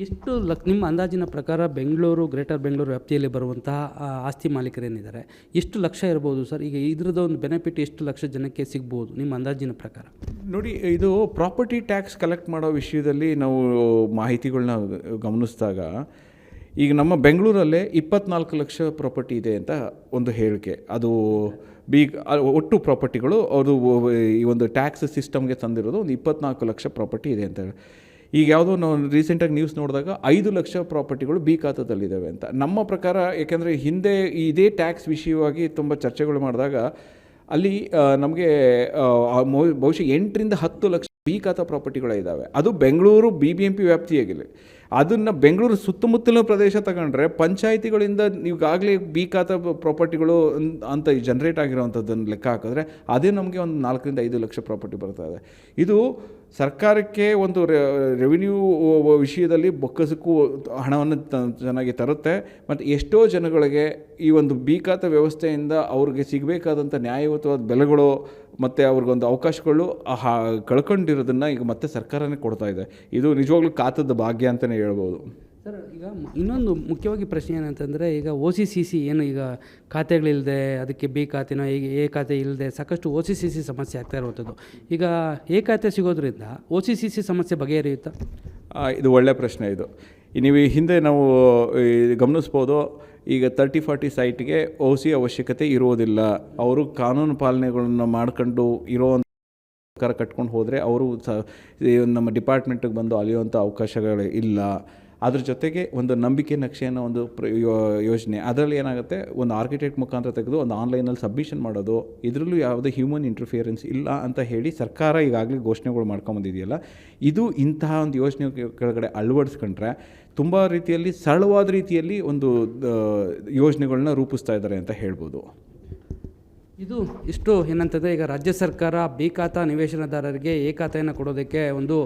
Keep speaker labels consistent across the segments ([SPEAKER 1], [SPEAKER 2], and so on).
[SPEAKER 1] ಎಷ್ಟು ನಿಮ್ಮ ಅಂದಾಜಿನ ಪ್ರಕಾರ ಬೆಂಗಳೂರು ಗ್ರೇಟರ್ ಬೆಂಗಳೂರು ವ್ಯಾಪ್ತಿಯಲ್ಲಿ ಬರುವಂತಹ ಆಸ್ತಿ ಮಾಲೀಕರೇನಿದ್ದಾರೆ ಎಷ್ಟು ಲಕ್ಷ ಇರ್ಬೋದು ಸರ್? ಈಗ ಇದ್ರದ್ದು ಒಂದು ಬೆನಿಫಿಟ್ ಎಷ್ಟು ಲಕ್ಷ ಜನಕ್ಕೆ ಸಿಗ್ಬೋದು ನಿಮ್ಮ ಅಂದಾಜಿನ ಪ್ರಕಾರ?
[SPEAKER 2] ನೋಡಿ, ಇದು ಪ್ರಾಪರ್ಟಿ ಟ್ಯಾಕ್ಸ್ ಕಲೆಕ್ಟ್ ಮಾಡೋ ವಿಷಯದಲ್ಲಿ ನಾವು ಮಾಹಿತಿಗಳನ್ನ ಗಮನಿಸಿದಾಗ ಈಗ ನಮ್ಮ ಬೆಂಗಳೂರಲ್ಲೇ 24 ಲಕ್ಷ ಪ್ರಾಪರ್ಟಿ ಇದೆ ಅಂತ ಒಂದು ಹೇಳಿಕೆ. ಅದು ಒಟ್ಟು ಪ್ರಾಪರ್ಟಿಗಳು ಅದು ಈ ಒಂದು ಟ್ಯಾಕ್ಸ್ ಸಿಸ್ಟಮ್ಗೆ ತಂದಿರೋದು ಒಂದು 24 ಲಕ್ಷ ಪ್ರಾಪರ್ಟಿ ಇದೆ ಅಂತ ಹೇಳಿ. ಈಗ ಯಾವುದೋ ನಾವು ರೀಸೆಂಟಾಗಿ ನ್ಯೂಸ್ ನೋಡಿದಾಗ 5 ಲಕ್ಷ ಪ್ರಾಪರ್ಟಿಗಳು ಬಿ ಖಾತಾದಲ್ಲಿದ್ದಾವೆ ಅಂತ. ನಮ್ಮ ಪ್ರಕಾರ ಏಕೆಂದರೆ ಹಿಂದೆ ಇದೇ ಟ್ಯಾಕ್ಸ್ ವಿಷಯವಾಗಿ ತುಂಬ ಚರ್ಚೆಗಳು ಮಾಡಿದಾಗ ಅಲ್ಲಿ ನಮಗೆ ಬಹುಶಃ 8ರಿಂದ 10 ಲಕ್ಷ ಬಿ ಖಾತಾ ಪ್ರಾಪರ್ಟಿಗಳಿದ್ದಾವೆ. ಅದು ಬೆಂಗಳೂರು BBMP ವ್ಯಾಪ್ತಿಯಾಗಿಲ್ಲ. ಅದನ್ನು ಬೆಂಗಳೂರು ಸುತ್ತಮುತ್ತಲಿನ ಪ್ರದೇಶ ತಗೊಂಡ್ರೆ ಪಂಚಾಯಿತಿಗಳಿಂದ ಈಗಾಗಲೇ ಬಿ ಖಾತಾ ಪ್ರಾಪರ್ಟಿಗಳು ಅಂತ ಜನ್ರೇಟ್ ಆಗಿರೋವಂಥದ್ದನ್ನು ಲೆಕ್ಕ ಹಾಕಿದ್ರೆ ಅದೇ ನಮಗೆ ಒಂದು 4ರಿಂದ 5 ಲಕ್ಷ ಪ್ರಾಪರ್ಟಿ ಬರ್ತಾಯಿದೆ. ಇದು ಸರ್ಕಾರಕ್ಕೆ ಒಂದು ರೆವಿನ್ಯೂ ವಿಷಯದಲ್ಲಿ ಬೊಕ್ಕಸಕ್ಕೂ ಹಣವನ್ನು ಚೆನ್ನಾಗಿ ತರುತ್ತೆ. ಮತ್ತು ಎಷ್ಟೋ ಜನಗಳಿಗೆ ಈ ಒಂದು ಬಿ ಖಾತಾ ವ್ಯವಸ್ಥೆಯಿಂದ ಅವ್ರಿಗೆ ಸಿಗಬೇಕಾದಂಥ ನ್ಯಾಯಯುತವಾದ ಬೆಲೆಗಳು ಮತ್ತು ಅವ್ರಿಗೊಂದು ಅವಕಾಶಗಳು ಕಳ್ಕೊಂಡಿರೋದನ್ನು ಈಗ ಮತ್ತೆ ಸರ್ಕಾರನೇ ಕೊಡ್ತಾ ಇದೆ. ಇದು ನಿಜವಾಗ್ಲೂ ಖಾತದ ಭಾಗ್ಯ ಅಂತಲೇ ಹೇಳ್ಬೋದು.
[SPEAKER 1] ಸರ್, ಈಗ ಇನ್ನೊಂದು ಮುಖ್ಯವಾಗಿ ಪ್ರಶ್ನೆ ಏನಂತಂದರೆ, ಈಗ OCCC ಏನು ಈಗ ಖಾತೆಗಳಿಲ್ಲದೆ ಅದಕ್ಕೆ ಬಿ ಖಾತೆನೋ ಈಗ ಎ ಖಾತೆ ಇಲ್ಲದೆ ಸಾಕಷ್ಟು OCCC ಸಮಸ್ಯೆ ಆಗ್ತಾ ಇರುವಂಥದ್ದು. ಈಗ ಎ ಖಾತೆ ಸಿಗೋದ್ರಿಂದ OCCC ಸಮಸ್ಯೆ ಬಗೆಹರಿಯುತ್ತಾ?
[SPEAKER 2] ಇದು ಒಳ್ಳೆಯ ಪ್ರಶ್ನೆ. ಇದು ನೀವು ಹಿಂದೆ ನಾವು ಗಮನಿಸ್ಬೋದು. ಈಗ 30-40 ಸೈಟ್ಗೆ OC ಅವಶ್ಯಕತೆ ಇರೋದಿಲ್ಲ. ಅವರು ಕಾನೂನು ಪಾಲನೆಗಳನ್ನು ಮಾಡ್ಕೊಂಡು ಇರೋವಂಥ ಸರ್ಕಾರ ಕಟ್ಕೊಂಡು ಹೋದರೆ ಅವರು ನಮ್ಮ ಡಿಪಾರ್ಟ್ಮೆಂಟಿಗೆ ಬಂದು ಅಲಿಯುವಂಥ ಅವಕಾಶಗಳು ಇಲ್ಲ. ಅದ್ರ ಜೊತೆಗೆ ಒಂದು ನಂಬಿಕೆ ನಕ್ಷೆಯನ್ನು ಒಂದು ಯೋಜನೆ, ಅದರಲ್ಲಿ ಏನಾಗುತ್ತೆ, ಒಂದು ಆರ್ಕಿಟೆಕ್ಟ್ ಮುಖಾಂತರ ತೆಗೆದು ಒಂದು ಆನ್ಲೈನಲ್ಲಿ ಸಬ್ಮಿಷನ್ ಮಾಡೋದು, ಇದರಲ್ಲೂ ಯಾವುದೇ ಹ್ಯೂಮನ್ ಇಂಟರ್ಫಿಯರೆನ್ಸ್ ಇಲ್ಲ ಅಂತ ಹೇಳಿ ಸರ್ಕಾರ ಈಗಾಗಲೇ ಘೋಷಣೆಗಳು ಮಾಡ್ಕೊಂಬಂದಿದೆಯಲ್ಲ, ಇದು ಇಂತಹ ಒಂದು ಯೋಜನೆ ಕೆಳಗಡೆ ಅಳವಡಿಸ್ಕೊಂಡ್ರೆ ತುಂಬ ರೀತಿಯಲ್ಲಿ ಸರಳವಾದ ರೀತಿಯಲ್ಲಿ ಒಂದು ಯೋಜನೆಗಳನ್ನ ರೂಪಿಸ್ತಾ ಇದ್ದಾರೆ ಅಂತ ಹೇಳ್ಬೋದು.
[SPEAKER 1] ಇದು ಇಷ್ಟು ಏನಂತಂದರೆ, ಈಗ ರಾಜ್ಯ ಸರ್ಕಾರ ಬಿ ಖಾತಾ ನಿವೇಶನದಾರರಿಗೆ ಎ ಖಾತೆಯನ್ನು ಕೊಡೋದಕ್ಕೆ ಒಂದು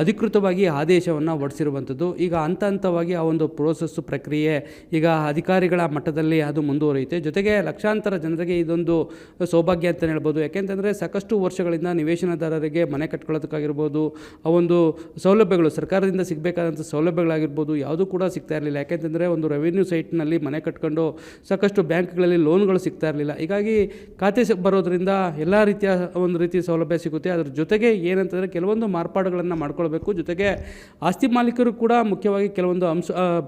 [SPEAKER 1] ಅಧಿಕೃತವಾಗಿ ಆದೇಶವನ್ನು ಹೊರಡಿಸಿರುವಂಥದ್ದು. ಈಗ ಹಂತವಾಗಿ ಆ ಒಂದು ಪ್ರೋಸೆಸ್ಸು ಪ್ರಕ್ರಿಯೆ ಈಗ ಅಧಿಕಾರಿಗಳ ಮಟ್ಟದಲ್ಲಿ ಅದು ಮುಂದುವರಿಯುತ್ತೆ. ಜೊತೆಗೆ ಲಕ್ಷಾಂತರ ಜನರಿಗೆ ಇದೊಂದು ಸೌಭಾಗ್ಯ ಅಂತಲೇ ಹೇಳ್ಬೋದು. ಯಾಕೆಂತಂದರೆ ಸಾಕಷ್ಟು ವರ್ಷಗಳಿಂದ ನಿವೇಶನದಾರರಿಗೆ ಮನೆ ಕಟ್ಕೊಳ್ಳೋದಕ್ಕಾಗಿರ್ಬೋದು, ಆ ಒಂದು ಸೌಲಭ್ಯಗಳು ಸರ್ಕಾರದಿಂದ ಸಿಗಬೇಕಾದಂಥ ಸೌಲಭ್ಯಗಳಾಗಿರ್ಬೋದು ಯಾವುದೂ ಕೂಡ ಸಿಗ್ತಾ ಇರಲಿಲ್ಲ. ಯಾಕೆಂತಂದರೆ ಒಂದು ರೆವಿನ್ಯೂ ಸೈಟ್ನಲ್ಲಿ ಮನೆ ಕಟ್ಕೊಂಡು ಸಾಕಷ್ಟು ಬ್ಯಾಂಕ್ಗಳಲ್ಲಿ ಲೋನ್ಗಳು ಸಿಗ್ತಾ ಇರಲಿಲ್ಲ. ಹೀಗಾಗಿ ಖಾತೆ ಬರೋದ್ರಿಂದ ಎಲ್ಲ ರೀತಿಯ ಒಂದು ರೀತಿಯ ಸೌಲಭ್ಯ ಸಿಗುತ್ತೆ. ಅದ್ರ ಜೊತೆಗೆ ಏನಂತಂದರೆ ಕೆಲವೊಂದು ಮಾರ್ಪಾಡುಗಳನ್ನು ಮಾಡ್ಕೊಳ್ಬೇಕು. ಜೊತೆಗೆ ಆಸ್ತಿ ಮಾಲೀಕರು ಕೂಡ ಮುಖ್ಯವಾಗಿ ಕೆಲವೊಂದು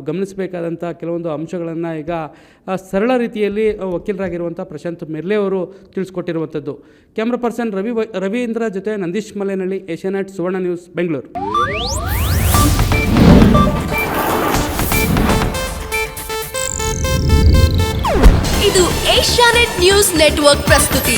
[SPEAKER 1] ಗಮನಿಸಬೇಕಾದಂಥ ಕೆಲವೊಂದು ಅಂಶಗಳನ್ನು ಈಗ ಸರಳ ರೀತಿಯಲ್ಲಿ ವಕೀಲರಾಗಿರುವಂಥ ಪ್ರಶಾಂತ್ ಮೆರ್ಲೆ ಅವರು ತಿಳಿಸ್ಕೊಟ್ಟಿರುವಂಥದ್ದು. ಕ್ಯಾಮ್ರಾ ಪರ್ಸನ್ ರವೀಂದ್ರ ಜೊತೆ ನಂದೀಶ್ ಮಲೆನಹಳ್ಳಿ, ಏಷ್ಯಾನೆಟ್ ಸುವರ್ಣ ನ್ಯೂಸ್, ಬೆಂಗಳೂರು.
[SPEAKER 3] ಇದು ಏಷ್ಯಾನೆಟ್ ನ್ಯೂಸ್ ನೆಟ್ವರ್ಕ್ ಪ್ರಸ್ತುತಿ.